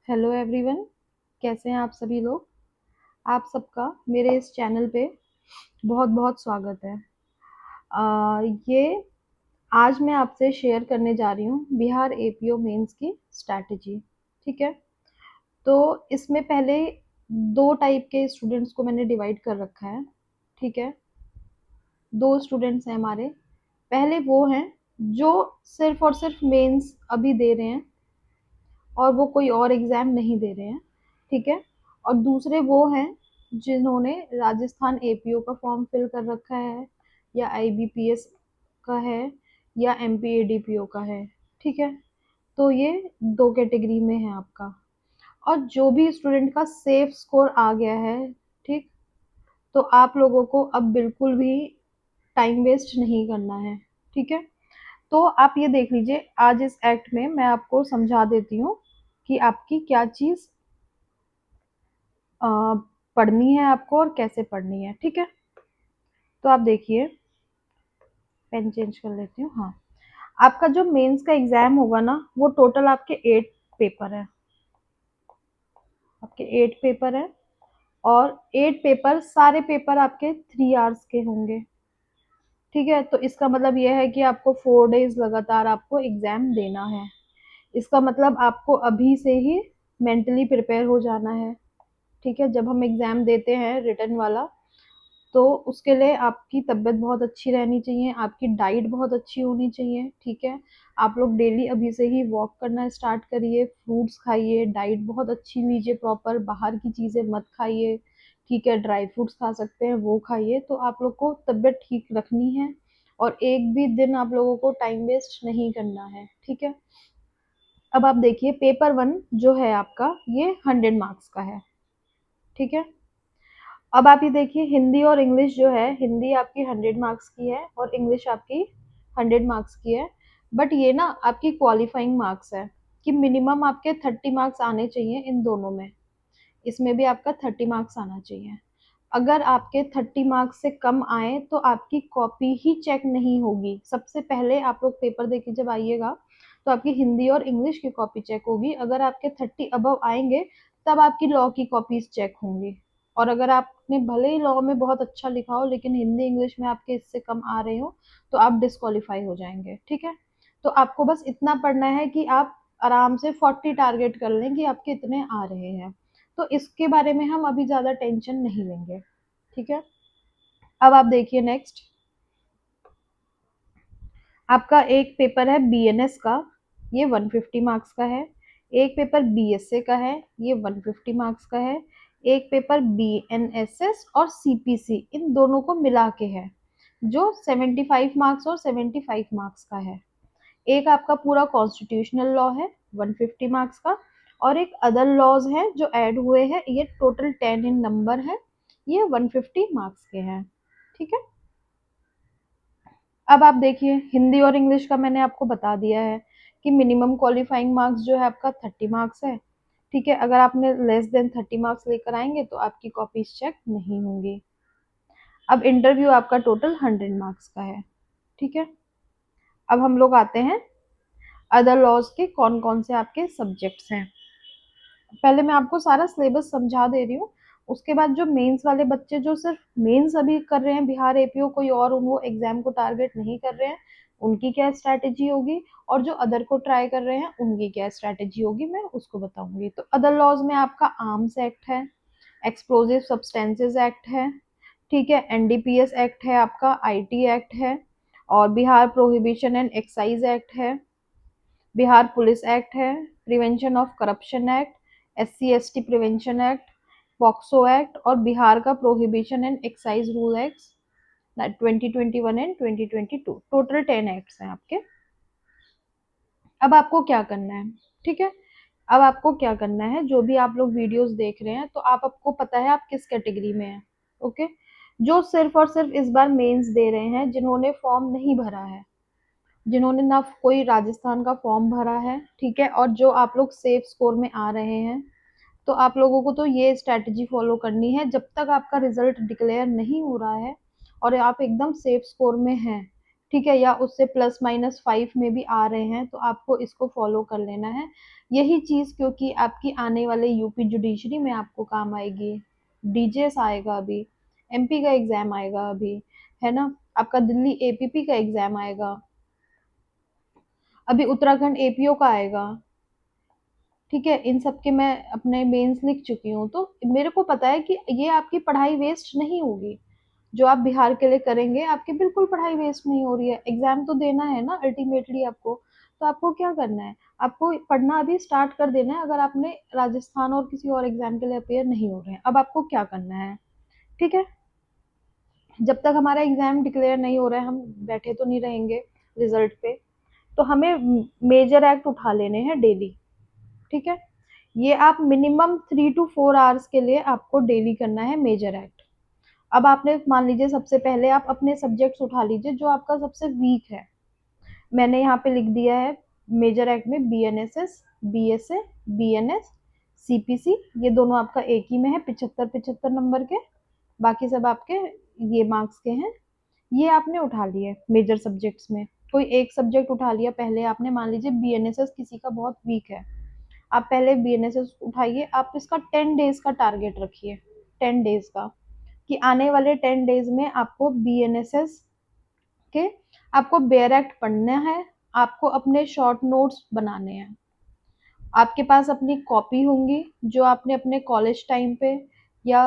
Hello everyone. कैसे हैं आप सभी लोग। आप सबका मेरे इस चैनल पे बहुत बहुत स्वागत है। ये आज मैं आपसे शेयर करने जा रही हूँ बिहार एपीओ मेंस की स्ट्रैटेजी। ठीक है। तो इसमें पहले दो टाइप के स्टूडेंट्स को मैंने डिवाइड कर रखा है। ठीक है। दो स्टूडेंट्स हैं हमारे। पहले वो हैं जो सिर्फ और सिर्फ मेंस अभी दे रहे हैं और वो कोई और एग्ज़ाम नहीं दे रहे हैं। ठीक है। और दूसरे वो हैं जिन्होंने राजस्थान एपीओ का फॉर्म फिल कर रखा है या आईबीपीएस का है या एमपीएडीपीओ का है। ठीक है। तो ये दो कैटेगरी में है आपका। और जो भी स्टूडेंट का सेफ स्कोर आ गया है, ठीक, तो आप लोगों को अब बिल्कुल भी टाइम वेस्ट नहीं करना है। ठीक है। तो आप ये देख लीजिए, आज इस एक्ट में मैं आपको समझा देती हूँ कि आपकी क्या चीज़ अ, पढ़नी है आपको और कैसे पढ़नी है। ठीक है। तो आप देखिए, पेन चेंज कर लेती हूँ। हाँ, आपका जो मेंस का एग्जाम होगा ना, वो टोटल आपके 8 पेपर है। आपके 8 पेपर है और 8 पेपर, सारे पेपर आपके 3 आवर्स के होंगे। ठीक है। तो इसका मतलब ये है कि आपको 4 डेज लगातार आपको एग्जाम देना है। इसका मतलब आपको अभी से ही मेंटली प्रिपेयर हो जाना है। ठीक है। जब हम एग्जाम देते हैं रिटन वाला, तो उसके लिए आपकी तबीयत बहुत अच्छी रहनी चाहिए, आपकी डाइट बहुत अच्छी होनी चाहिए। ठीक है। आप लोग डेली अभी से ही वॉक करना स्टार्ट करिए, फ्रूट्स खाइए, डाइट बहुत अच्छी लीजिए प्रॉपर, बाहर की चीज़ें मत खाइए। ठीक है। ड्राई फ्रूट्स खा सकते हैं, वो खाइए। तो आप लोग को तबीयत ठीक रखनी है और एक भी दिन आप लोगों को टाइम वेस्ट नहीं करना है। ठीक है। अब आप देखिए, पेपर वन जो है आपका, ये 100 मार्क्स का है। ठीक है। अब आप ये देखिए, हिंदी और इंग्लिश जो है, हिंदी आपकी 100 मार्क्स की है और इंग्लिश आपकी 100 मार्क्स की है। बट ये ना आपकी क्वालिफाइंग मार्क्स है कि मिनिमम आपके 30 मार्क्स आने चाहिए इन दोनों में। इसमें भी आपका 30 मार्क्स आना चाहिए। अगर आपके 30 मार्क्स से कम आए तो आपकी कॉपी ही चेक नहीं होगी। सबसे पहले आप लोग पेपर देके जब आइएगा, तो आपकी हिंदी और इंग्लिश की कॉपी चेक होगी। अगर आपके 30 अबव आएंगे, तब आपकी लॉ की कॉपीज चेक होंगी। और अगर आपने भले ही लॉ में बहुत अच्छा लिखा हो लेकिन हिंदी इंग्लिश में आपके इससे कम आ रहे हो, तो आप डिस्क्वालीफाई हो जाएंगे। ठीक है। तो आपको बस इतना पढ़ना है कि आप आराम से 40 टारगेट कर लें कि आपके इतने आ रहे हैं। तो इसके बारे में हम अभी ज़्यादा टेंशन नहीं लेंगे। ठीक है। अब आप देखिए नेक्स्ट, आपका एक पेपर है बीएनएस का, ये 150 मार्क्स का है। एक पेपर बीएसए का है, ये 150 मार्क्स का है। एक पेपर बीएनएसएस और सीपीसी, इन दोनों को मिला के है, जो 75 मार्क्स और 75 मार्क्स का है। एक आपका पूरा कॉन्स्टिट्यूशनल लॉ है 150 मार्क्स का, और एक अदर लॉज है जो ऐड हुए हैं, ये टोटल 10 इन नंबर है, ये 150 मार्क्स के हैं। ठीक है। अब आप देखिए, हिंदी और इंग्लिश का मैंने आपको बता दिया है कि मिनिमम क्वालिफाइंग मार्क्स जो है आपका 30 मार्क्स है। ठीक है। अगर आपने लेस देन 30 मार्क्स लेकर आएंगे तो आपकी कॉपीज चेक नहीं होंगी। अब इंटरव्यू आपका टोटल 100 मार्क्स का है। ठीक है। अब हम लोग आते हैं अदर लॉज के कौन कौन से आपके सब्जेक्ट्स हैं। पहले मैं आपको सारा सिलेबस समझा दे रही हूँ। उसके बाद जो मेंस वाले बच्चे जो सिर्फ मेंस अभी कर रहे हैं बिहार एपीओ, कोई और वो एग्जाम को टारगेट नहीं कर रहे हैं, उनकी क्या स्ट्रैटेजी होगी, और जो अदर को ट्राई कर रहे हैं उनकी क्या स्ट्रैटेजी होगी, मैं उसको बताऊंगी। तो अदर लॉज में आपका आर्म्स एक्ट है, एक्सप्लोजिव सब्सटेंसेस एक्ट है, ठीक है, एनडीपीएस एक्ट है, आपका आईटी एक्ट है, और Bihar prohibition and excise act है, बिहार पुलिस एक्ट है, prevention of corruption act, SC ST prevention act, POCSO act, और बिहार का prohibition and excise rule act 2021 and 2022। Total 10 acts हैं आपके। अब आपको क्या करना है। ठीक है। अब आपको क्या करना है, जो भी आप लोग वीडियोस देख रहे हैं, तो आपको पता है आप किस कैटेगरी में हैं। ओके। जो सिर्फ और सिर्फ इस बार मेंस दे रहे हैं, जिन्होंने फॉर्म नहीं भरा है, जिन्होंने ना कोई राजस्थान का फॉर्म भरा है, ठीक है, और जो आप लोग सेफ स्कोर में आ रहे हैं, तो आप लोगों को तो ये स्ट्रैटेजी फॉलो करनी है। जब तक आपका रिजल्ट डिक्लेयर नहीं हो रहा है और आप एकदम सेफ स्कोर में हैं, ठीक है, या उससे प्लस माइनस 5 में भी आ रहे हैं, तो आपको इसको फॉलो कर लेना है। यही चीज़ क्योंकि आपकी आने वाले यूपी जुडिशरी में आपको काम आएगी। डीजेएस आएगा अभी, एमपी का एग्ज़ाम आएगा अभी, है ना? आपका दिल्ली एपीपी का एग्ज़ाम आएगा, अभी उत्तराखंड एपीओ का आएगा। ठीक है, इन सब के मैं अपने मेंस लिख चुकी हूँ, तो मेरे को पता है कि ये आपकी पढ़ाई वेस्ट नहीं होगी। जो आप बिहार के लिए करेंगे, आपकी बिल्कुल पढ़ाई वेस्ट नहीं हो रही है। एग्ज़ाम तो देना है ना अल्टीमेटली आपको, तो आपको क्या करना है, आपको पढ़ना अभी स्टार्ट कर देना है अगर आपने राजस्थान और किसी और एग्ज़ाम के लिए अपियर नहीं हो रहे हैं। अब आपको क्या करना है, ठीक है? जब तक हमारा एग्ज़ाम डिक्लेयर नहीं हो रहा है, हम बैठे तो नहीं रहेंगे रिज़ल्ट पे, तो हमें मेजर एक्ट उठा लेने हैं डेली, ठीक है? ये आप मिनिमम 3 टू 4 आवर्स के लिए आपको डेली करना है मेजर एक्ट। अब आपने मान लीजिए सबसे पहले आप अपने सब्जेक्ट्स उठा लीजिए जो आपका सबसे वीक है। मैंने यहाँ पे लिख दिया है मेजर एक्ट में बीएनएसएस, बीएसए, बीएनएस, सीपीसी, ये दोनों आपका एक ही में है 75-75 नंबर के, बाकी सब आपके ये मार्क्स के हैं। ये आपने उठा लिए मेजर सब्जेक्ट्स में। कोई एक सब्जेक्ट उठा लिया पहले आपने, मान लीजिए बीएनएसएस किसी का बहुत वीक है, आप पहले बीएनएसएस उठाइए, आप इसका 10 डेज का टारगेट रखिए, 10 डेज का, कि आने वाले 10 डेज में आपको बीएनएसएस के आपको बेयर एक्ट पढ़ना है, आपको अपने शॉर्ट नोट्स बनाने हैं। आपके पास अपनी कॉपी होंगी जो आपने अपने कॉलेज टाइम पे या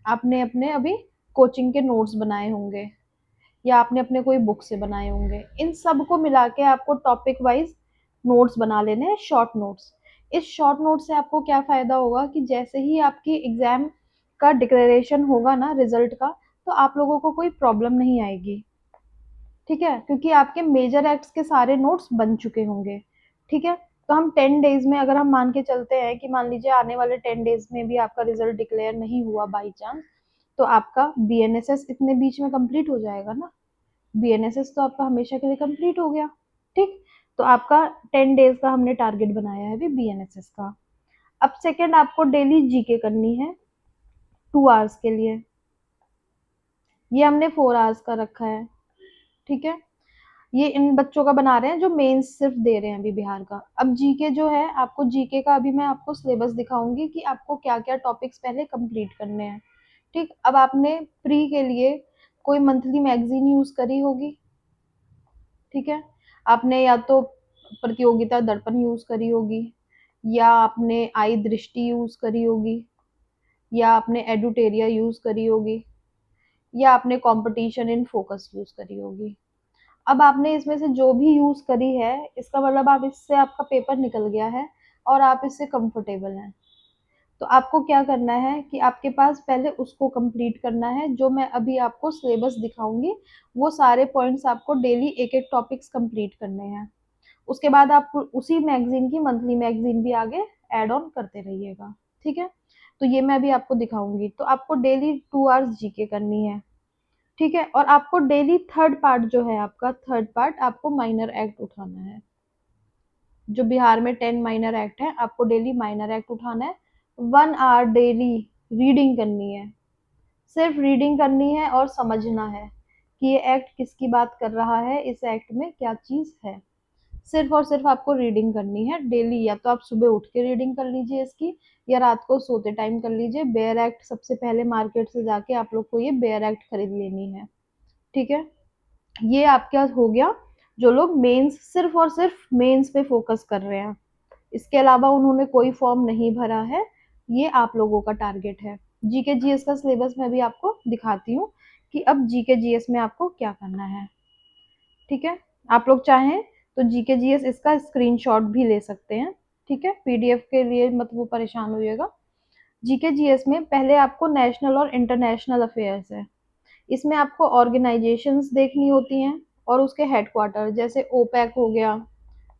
आपने अपने अभी कोचिंग के नोट्स बनाए होंगे या आपने अपने कोई बुक से बनाए होंगे। इन सब को मिला के आपको टॉपिक वाइज नोट्स बना लेने हैं, शॉर्ट नोट्स। इस शॉर्ट नोट से आपको क्या फ़ायदा होगा कि जैसे ही आपकी एग्ज़ाम का डिक्लेरेशन होगा ना रिज़ल्ट का, तो आप लोगों को कोई प्रॉब्लम नहीं आएगी। ठीक है? क्योंकि आपके मेजर एक्ट्स के सारे नोट्स बन चुके होंगे। ठीक है? तो हम 10 डेज़ में अगर हम मान के चलते हैं कि मान लीजिए आने वाले 10 डेज़ में भी आपका रिज़ल्ट डिक्लेयर नहीं हुआ बाई चांस, तो आपका बीएनएसएस इतने बीच में कंप्लीट हो जाएगा ना। बीएनएसएस तो आपका हमेशा के लिए कंप्लीट हो गया। ठीक? तो आपका 10 डेज़ का हमने टारगेट बनाया है अभी बीएनएसएस का। अब सेकंड आपको डेली जीके करनी है 2 आवर्स के लिए। ये हमने 4 आवर्स का रखा है। ठीक है? ये इन बच्चों का बना रहे हैं जो मेंस सिर्फ दे रहे हैं अभी बिहार का। अब जीके जो है, आपको जीके का अभी मैं आपको सिलेबस दिखाऊंगी कि आपको क्या क्या टॉपिक्स पहले कंप्लीट करने हैं। ठीक, अब आपने प्री के लिए कोई मंथली मैगजीन यूज करी होगी। ठीक है, आपने या तो प्रतियोगिता दर्पण यूज करी होगी, या आपने आई दृष्टि यूज करी होगी, या आपने एडुटेरिया यूज करी होगी, या आपने कंपटीशन इन फोकस यूज करी होगी। अब आपने इसमें से जो भी यूज़ करी है, इसका मतलब आप इससे आपका पेपर निकल गया है और आप इससे कंफर्टेबल हैं। तो आपको क्या करना है कि आपके पास पहले उसको कंप्लीट करना है, जो मैं अभी आपको सिलेबस दिखाऊंगी, वो सारे पॉइंट्स आपको डेली एक एक टॉपिक्स कंप्लीट करने हैं। उसके बाद आप उसी मैगजीन की मंथली मैगजीन भी आगे ऐड ऑन करते रहिएगा। ठीक है, तो ये मैं अभी आपको दिखाऊंगी। तो आपको डेली 2 आवर्स जीके करनी है। ठीक है, और आपको डेली थर्ड पार्ट जो है, आपका थर्ड पार्ट आपको माइनर एक्ट उठाना है। जो बिहार में 10 माइनर एक्ट है, आपको डेली माइनर एक्ट उठाना है। 1 आवर डेली रीडिंग करनी है, सिर्फ रीडिंग करनी है और समझना है कि ये एक्ट किसकी बात कर रहा है, इस एक्ट में क्या चीज है। सिर्फ और सिर्फ आपको रीडिंग करनी है डेली। या तो आप सुबह उठ के रीडिंग कर लीजिए इसकी, या रात को सोते टाइम कर लीजिए। बेयर एक्ट सबसे पहले मार्केट से जाके आप लोग को ये बेयर एक्ट खरीद लेनी है। ठीक है, ये आपका हो गया जो लोग मेंस, सिर्फ और सिर्फ मेंस पे फोकस कर रहे हैं, इसके अलावा उन्होंने कोई फॉर्म नहीं भरा है, ये आप लोगों का टारगेट है। जीके जीएस का सिलेबस मैं भी आपको दिखाती हूँ कि अब जीके जीएस में आपको क्या करना है। ठीक है, आप लोग चाहें तो जीके जीएस इसका स्क्रीनशॉट भी ले सकते हैं। ठीक है, पीडीएफ के लिए मत वो परेशान होइएगा। जीके जीएस में पहले आपको नेशनल और इंटरनेशनल अफेयर्स है। इसमें आपको ऑर्गेनाइजेशंस देखनी होती हैं और उसके हेडक्वार्टर, जैसे ओपेक हो गया,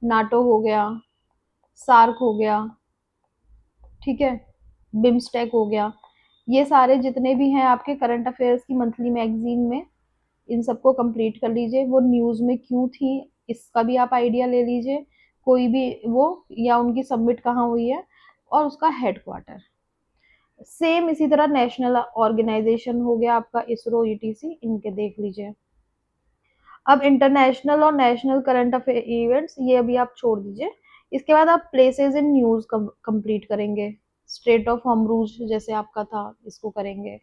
नाटो हो गया, सार्क हो गया, ठीक है, बिम्स्टेक हो गया। ये सारे जितने भी हैं आपके करंट अफेयर्स की मंथली मैगजीन में, इन सबको कंप्लीट कर लीजिए। वो न्यूज़ में क्यों थी, इसका भी आप आइडिया ले लीजिए, कोई भी वो, या उनकी सबमिट कहाँ हुई है, और उसका हेडक्वार्टर। सेम इसी तरह नेशनल ऑर्गेनाइजेशन हो गया आपका इसरो ईटीसी, इनके देख लीजिए। अब इंटरनेशनल और नेशनल करंट अफेयर इवेंट्स ये अभी आप छोड़ दीजिए। इसके बाद आप प्लेसेस इन न्यूज़ कंप्लीट करेंगे। स्टेट ऑफ होमरूज जैसे आपका था, इसको करेंगे।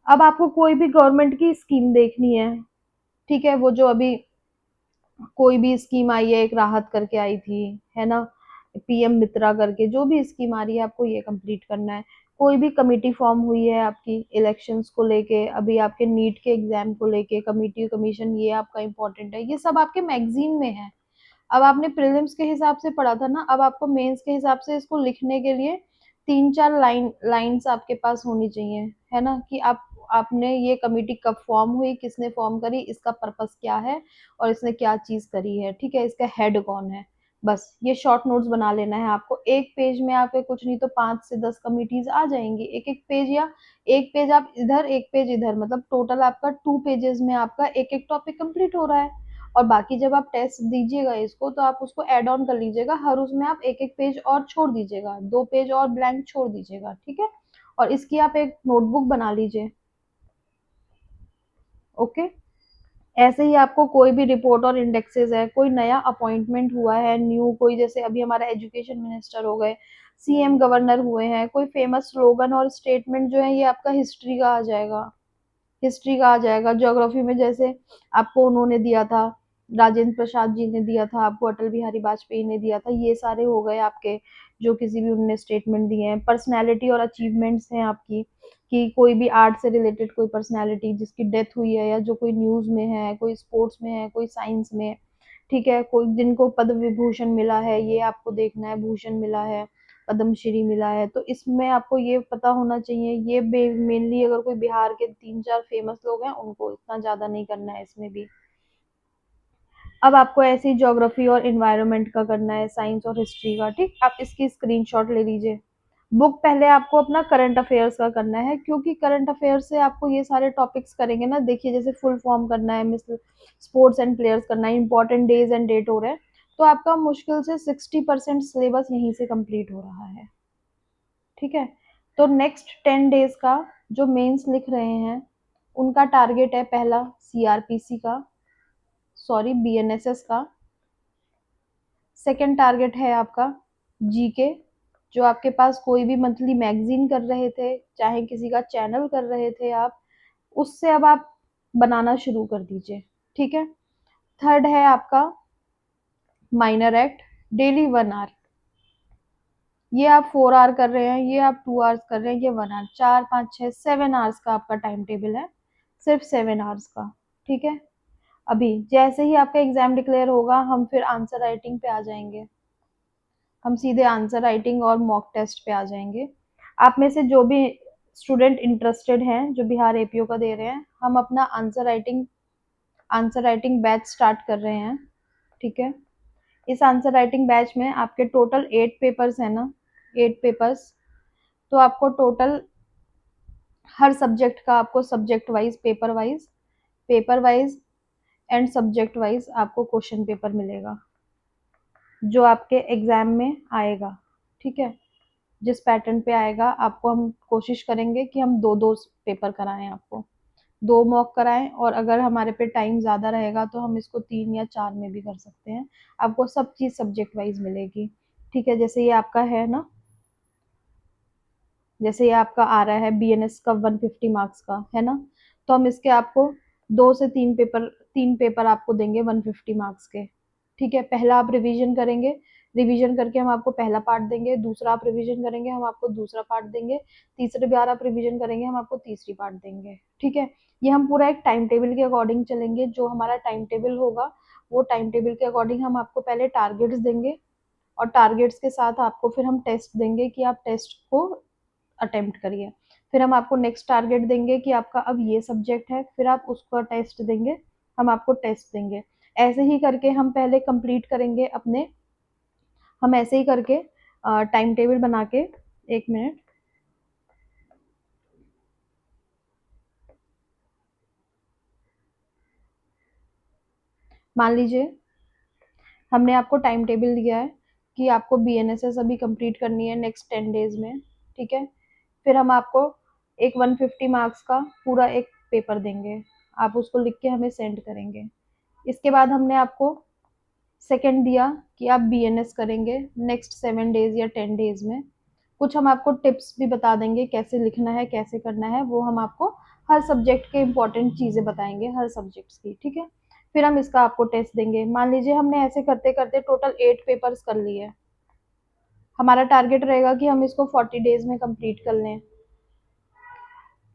अब आपको कोई भी गवर्नमेंट की स्कीम देखनी है, ठीक है? वो जो अभी कोई भी स्कीम आई है, एक राहत करके आई थी, है ना? पीएम मित्रा करके जो भी स्कीम आ रही है आपको ये कंप्लीट करना है। कोई भी कमेटी फॉर्म हुई है आपकी इलेक्शंस को लेके, अभी आपके नीट के एग्जाम को लेके कमेटी कमीशन, ये आपका इम्पोर्टेंट है, ये सब आपके मैगजीन में है। अब आपने प्रीलिम्स के हिसाब से पढ़ा था ना, अब आपको मेंस के हिसाब से इसको लिखने के लिए 3-4 लाइन्स आपके पास होनी चाहिए, है ना? कि आपने ये कमिटी कब फॉर्म हुई, किसने फॉर्म करी, इसका पर्पस क्या है और इसने क्या चीज़ करी है, ठीक है? इसका हेड कौन है? बस ये शॉर्ट नोट्स बना लेना है आपको। 1 पेज में आपके कुछ नहीं तो 5 से 10 कमिटीज़ आ जाएँगी। 1-1 पेज या 1 पेज आप इधर, 1 पेज इधर, मतलब टोटल आपका 2 पेजेज़ में आपका एक-एक टॉपिक कंप्लीट हो रहा है। और बाकी जब आप टेस्ट दीजिएगा इसको तो आप उसको ऐड ऑन कर लीजिएगा, हर उसमें आप एक एक पेज और छोड़ दीजिएगा, 2 पेज और ब्लैंक छोड़ दीजिएगा, ठीक है? और इसकी आप एक नोटबुक बना लीजिए। ओके। ऐसे ही आपको कोई भी रिपोर्ट और इंडेक्सेस है, कोई नया अपॉइंटमेंट हुआ है, न्यू कोई, जैसे अभी हमारा एजुकेशन मिनिस्टर हो गए, सीएम गवर्नर हुए हैं, कोई फेमस स्लोगन और स्टेटमेंट जो है ये आपका हिस्ट्री का आ जाएगा। हिस्ट्री का आ जाएगा। ज्योग्राफी में जैसे आपको उन्होंने दिया था, राजेंद्र प्रसाद जी ने दिया था, आपको अटल बिहारी वाजपेयी ने दिया था, ये सारे हो गए आपके जो किसी भी उन्होंने स्टेटमेंट दिए हैं। पर्सनैलिटी और अचीवमेंट्स हैं आपकी, कि कोई भी आर्ट से रिलेटेड कोई पर्सनैलिटी जिसकी डेथ हुई है या जो कोई न्यूज़ में है, कोई स्पोर्ट्स में है, कोई साइंस में, ठीक है? कोई जिनको पद्म विभूषण मिला है, ये आपको देखना है, भूषण मिला है, पद्मश्री मिला है, तो इसमें आपको ये पता होना चाहिए। ये मेनली अगर कोई बिहार के 3-4 फेमस लोग हैं उनको, इतना ज्यादा नहीं करना है इसमें भी। अब आपको ऐसे ही ज्योग्राफी और इन्वायरमेंट का करना है, साइंस और हिस्ट्री का, ठीक? आप इसकी स्क्रीनशॉट ले लीजिए। बुक पहले आपको अपना करंट अफेयर्स का करना है, क्योंकि करंट अफेयर्स से आपको ये सारे टॉपिक्स करेंगे ना, देखिए जैसे फुल फॉर्म करना है, मिस स्पोर्ट्स एंड प्लेयर्स करना है, इंपॉर्टेंट डेज एंड डेट हो रहे हैं, तो आपका मुश्किल से 60% सिलेबस यहीं से कंप्लीट हो रहा है, ठीक है? तो नेक्स्ट 10 डेज का जो मेंस लिख रहे हैं उनका टारगेट है, पहला सीआरपीसी का, सॉरी बीएनएसएस का। सेकंड टारगेट है आपका जीके, जो आपके पास कोई भी मंथली मैगजीन कर रहे थे, चाहे किसी का चैनल कर रहे थे आप, उससे अब आप बनाना शुरू कर दीजिए, ठीक है? थर्ड है आपका माइनर एक्ट, डेली 1 आवर, ये आप 4 आवर कर रहे हैं, ये आप 2 आवर्स कर रहे हैं, ये 1 आवर, 4, 5, 6, 7 आवर्स का आपका टाइम टेबल है, सिर्फ 7 आवर्स का, ठीक है? अभी जैसे ही आपका एग्जाम डिक्लेयर होगा हम फिर आंसर राइटिंग पे आ जाएंगे, हम सीधे आंसर राइटिंग और मॉक टेस्ट पे आ जाएंगे। आप में से जो भी स्टूडेंट इंटरेस्टेड हैं जो बिहार एपीओ का दे रहे हैं, हम अपना आंसर राइटिंग बैच स्टार्ट कर रहे हैं, ठीक है? इस आंसर राइटिंग बैच में आपके टोटल 8 पेपर्स है ना, 8 पेपर्स, तो आपको टोटल हर सब्जेक्ट का आपको subject wise, paper wise and subject wise आपको क्वेश्चन पेपर मिलेगा जो आपके एग्जाम में आएगा, ठीक है? जिस पैटर्न पे आएगा आपको हम कोशिश करेंगे कि हम दो दो पेपर कराएं आपको, 2 मॉक कराएं, और अगर हमारे पे टाइम ज़्यादा रहेगा तो हम इसको 3 या 4 में भी कर सकते हैं। आपको सब चीज़ सब्जेक्ट वाइज मिलेगी, ठीक है? जैसे ये आपका है ना, जैसे ये आपका आ रहा है बीएनएस का 150 मार्क्स का, है ना? तो हम इसके आपको 2 से 3 पेपर आपको देंगे 150 मार्क्स के, ठीक है? पहला आप रिवीजन करेंगे, रिवीजन करके हम आपको पहला पार्ट देंगे, दूसरा आप रिवीजन करेंगे हम आपको दूसरा पार्ट देंगे, तीसरी बार आप रिवीजन करेंगे हम आपको तीसरी पार्ट देंगे, ठीक है? ये हम पूरा एक टाइम टेबल के अकॉर्डिंग चलेंगे। जो हमारा टाइम टेबल होगा वो टाइम टेबल के अकॉर्डिंग हम आपको पहले टारगेट्स देंगे, और टारगेट्स के साथ आपको फिर हम टेस्ट देंगे कि आप टेस्ट को अटेम्प्ट करिए। फिर हम आपको नेक्स्ट टारगेट देंगे कि आपका अब ये सब्जेक्ट है, फिर आप उसका टेस्ट देंगे, हम आपको टेस्ट देंगे। ऐसे ही करके हम पहले कंप्लीट करेंगे अपने, हम ऐसे ही करके टाइम टेबल बना के, 1 मिनट, मान लीजिए हमने आपको टाइम टेबल दिया है कि आपको बीएनएसएस अभी कंप्लीट करनी है नेक्स्ट 10 डेज में, ठीक है? फिर हम आपको एक 150 मार्क्स का पूरा एक पेपर देंगे, आप उसको लिख के हमें सेंड करेंगे। इसके बाद हमने आपको सेकंड दिया कि आप बीएनएस करेंगे नेक्स्ट 7 डेज़ या 10 डेज़ में। कुछ हम आपको टिप्स भी बता देंगे कैसे लिखना है, कैसे करना है, वो हम आपको हर सब्जेक्ट के इम्पोर्टेंट चीज़ें बताएँगे, हर सब्जेक्ट्स की, ठीक है? फिर हम इसका आपको टेस्ट देंगे। मान लीजिए हमने ऐसे करते-करते टोटल 8 पेपर्स कर लिए। हमारा टारगेट रहेगा कि हम इसको 40 डेज़ में कंप्लीट कर लें।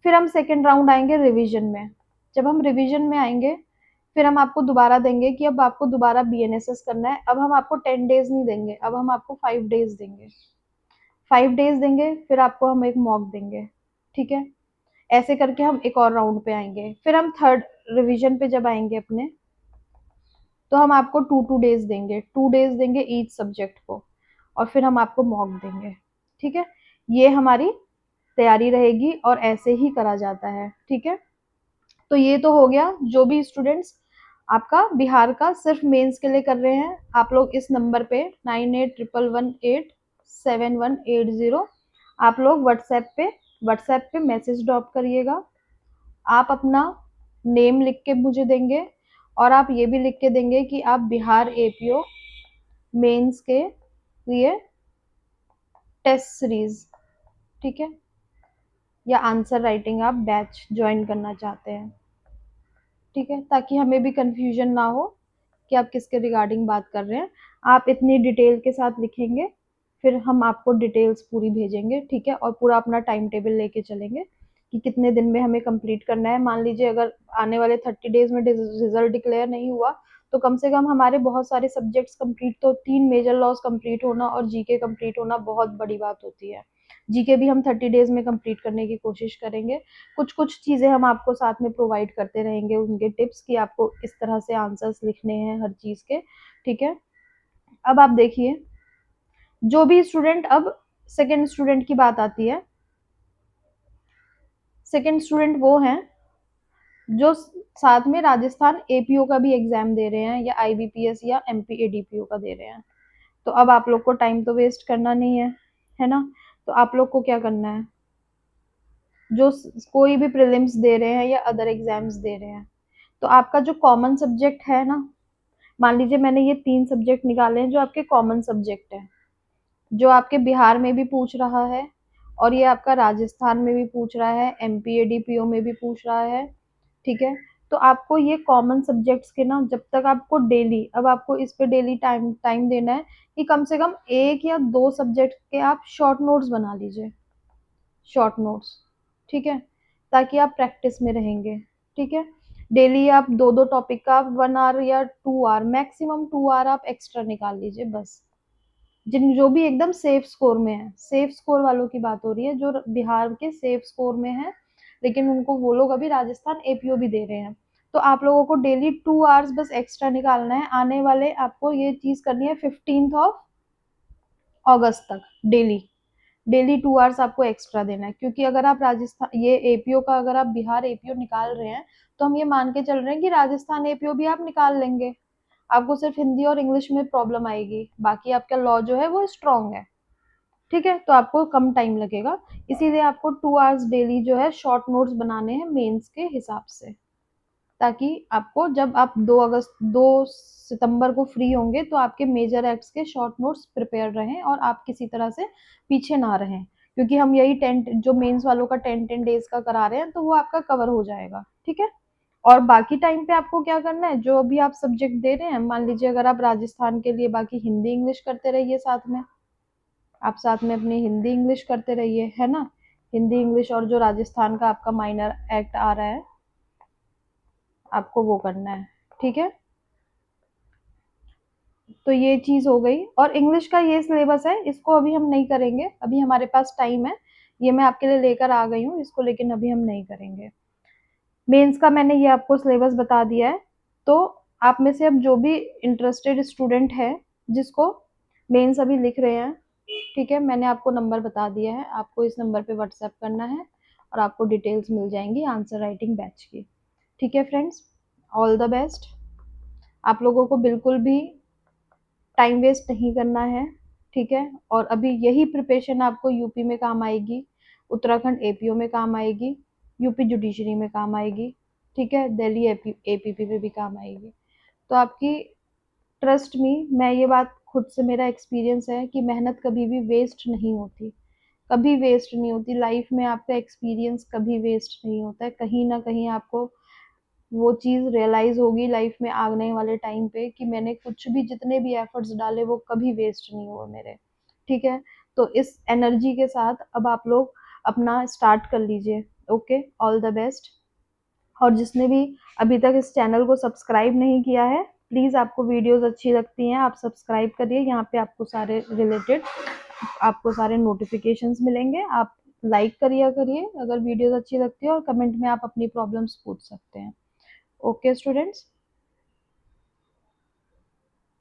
फिर हम सेकंड राउंड आएँगे रिवीजन में। जब हम रिवीजन में आएँगे, फिर हम आपको दोबारा देंगे कि अब आपको दोबारा बीएनएसएस करना है। अब हम आपको 10 डेज़ नहीं देंगे, अब हम आपको 5 डेज़ देंगे। 5 डेज़ देंगे, फिर आपको हम एक मॉक देंगे, ठीक है? ऐसे करके हम एक और राउंड पे आएँगे। फिर हम थर्ड रिवीजन पे जब आएँगे अपने, तो हम आपको 2-2 डेज़ देंगे, 2 डेज़ देंगे ईच सब्जेक्ट को और फिर हम आपको मॉक देंगे, ठीक है? ये हमारी तैयारी रहेगी और ऐसे ही करा जाता है, ठीक है? तो ये तो हो गया जो भी स्टूडेंट्स आपका बिहार का सिर्फ मेंस के लिए कर रहे हैं, आप लोग इस नंबर पे 9811187180 आप लोग व्हाट्सएप पे मैसेज ड्रॉप करिएगा। आप अपना नेम लिख के मुझे देंगे और आप ये भी लिख के देंगे कि आप बिहार एपीओ मेंस के लिए टेस्ट सीरीज, ठीक है, या आंसर राइटिंग आप बैच ज्वाइन करना चाहते हैं, ठीक है, ताकि हमें भी कंफ्यूजन ना हो कि आप किसके रिगार्डिंग बात कर रहे हैं। आप इतनी डिटेल के साथ लिखेंगे, फिर हम आपको डिटेल्स पूरी भेजेंगे, ठीक है, और पूरा अपना टाइम टेबल लेके चलेंगे कि कितने दिन में हमें कंप्लीट करना है। मान लीजिए अगर आने वाले 30 डेज में रिजल्ट डिक्लेयर नहीं हुआ, तो कम से कम हमारे बहुत सारे सब्जेक्ट्स कंप्लीट, तो 3 मेजर लॉज कंप्लीट होना और जीके कंप्लीट होना बहुत बड़ी बात होती है। जीके भी हम 30 डेज में कंप्लीट करने की कोशिश करेंगे। कुछ-कुछ चीज़ें हम आपको साथ में प्रोवाइड करते रहेंगे, उनके टिप्स कि आपको इस तरह से आंसर्स लिखने हैं हर चीज़ के, ठीक है? अब आप देखिए, जो भी स्टूडेंट अब सेकंड स्टूडेंट की बात आती है, सेकंड स्टूडेंट वो हैं जो साथ में राजस्थान एपीओ का भी एग्ज़ाम दे रहे हैं या आईबीपीएस या एमपी एडीपीओ का दे रहे हैं। तो अब आप लोग को टाइम तो वेस्ट करना नहीं है ना? तो आप लोग को क्या करना है, जो कोई भी प्रीलिम्स दे रहे हैं या अदर एग्ज़ाम्स दे रहे हैं, तो आपका जो कॉमन सब्जेक्ट है ना, मान लीजिए मैंने ये 3 सब्जेक्ट निकाले हैं जो आपके कॉमन सब्जेक्ट हैं, जो आपके बिहार में भी पूछ रहा है और ये आपका राजस्थान में भी पूछ रहा है, एमपी एडीपीओ में भी पूछ रहा है, ठीक है? तो आपको ये कॉमन सब्जेक्ट्स के ना जब तक आपको डेली, अब आपको इस पे डेली टाइम टाइम देना है कि कम से कम 1 या 2 सब्जेक्ट के आप शॉर्ट नोट्स बना लीजिए, शॉर्ट नोट्स, ठीक है? ताकि आप प्रैक्टिस में रहेंगे, ठीक है? डेली आप 2-2 टॉपिक का 1 आवर या 2 आवर, मैक्सिमम 2 आवर आप एक्स्ट्रा निकाल लीजिए बस। जिन जो भी एकदम सेफ स्कोर में है, सेफ स्कोर वालों की बात हो रही है, जो बिहार के सेफ स्कोर में है, लेकिन उनको वो लोग अभी राजस्थान एपीओ भी दे रहे हैं। तो आप लोगों को डेली 2 आवर्स बस एक्स्ट्रा निकालना है। आने वाले आपको ये चीज़ करनी है 15th ऑफ अगस्त तक, डेली। डेली 2 आवर्स आपको एक्स्ट्रा देना है, क्योंकि अगर आप राजस्थान ये एपीओ का अगर आप बिहार एपीओ निकाल रहे हैं, तो हम ये मान के चल रहे हैं कि राजस्थान एपीओ भी आप निकाल लेंगे। आपको सिर्फ हिंदी और इंग्लिश में प्रॉब्लम आएगी, बाकी आपका लॉ जो है वो स्ट्रॉन्ग है, ठीक है? तो आपको कम टाइम लगेगा, इसीलिए आपको 2 आवर्स डेली जो है शॉर्ट नोट्स बनाने हैं मेंस के हिसाब से, ताकि आपको जब आप 2 सितंबर को फ्री होंगे तो आपके मेजर एक्ट्स के शॉर्ट नोट्स प्रिपेयर रहें और आप किसी तरह से पीछे ना रहें, क्योंकि हम यही 10 जो मेंस वालों का 10-10 डेज का करा रहे हैं, तो वो आपका कवर हो जाएगा, ठीक है? और बाकी टाइम पे आपको क्या करना है, जो अभी आप सब्जेक्ट दे रहे हैं, मान लीजिए अगर आप राजस्थान के लिए बाकी हिंदी इंग्लिश करते रहिए साथ में, आप साथ में अपनी हिंदी इंग्लिश करते रहिए, है ना? हिंदी इंग्लिश और जो राजस्थान का आपका माइनर एक्ट आ रहा है, आपको वो करना है, ठीक है? तो ये चीज़ हो गई और इंग्लिश का ये सिलेबस है, इसको अभी हम नहीं करेंगे, अभी हमारे पास टाइम है, ये मैं आपके लिए लेकर आ गई हूँ इसको, लेकिन अभी हम नहीं करेंगे। मेंस का मैंने ये आपको सिलेबस बता दिया है, तो आप में से अब जो भी इंटरेस्टेड स्टूडेंट है, जिसको मेंस अभी लिख रहे हैं, ठीक है, मैंने आपको नंबर बता दिया है, आपको इस नंबर पे व्हाट्सएप करना है और आपको डिटेल्स मिल जाएंगी आंसर राइटिंग बैच की, ठीक है फ्रेंड्स, ऑल द बेस्ट। आप लोगों को बिल्कुल भी टाइम वेस्ट नहीं करना है, ठीक है, और अभी यही प्रिपरेशन आपको यूपी में काम आएगी, उत्तराखंड एपीओ में काम आएगी, यूपी जुडिशरी में काम आएगी, ठीक है, दिल्ली एपीपी पे भी काम आएगी। तो आपकी, ट्रस्ट मी, मैं ये बात खुद से, मेरा एक्सपीरियंस है कि मेहनत कभी भी वेस्ट नहीं होती, कभी वेस्ट नहीं होती लाइफ में। आपका एक्सपीरियंस कभी वेस्ट नहीं होता है, कहीं ना कहीं आपको वो चीज़ रियलाइज होगी लाइफ में आने वाले टाइम पे कि मैंने कुछ भी, जितने भी एफर्ट्स डाले वो कभी वेस्ट नहीं हुए मेरे। ठीक है, तो इस एनर्जी के साथ अब आप लोग अपना स्टार्ट कर लीजिए। Okay, all the best. और जिसने भी अभी तक इस चैनल को सब्सक्राइब नहीं किया है, प्लीज़, आपको वीडियोस अच्छी लगती हैं आप सब्सक्राइब करिए। यहाँ पे आपको सारे रिलेटेड, आपको सारे नोटिफिकेशंस मिलेंगे। आप लाइक करिए करिए अगर वीडियोस अच्छी लगती है, और कमेंट में आप अपनी प्रॉब्लम्स पूछ सकते हैं। Okay students.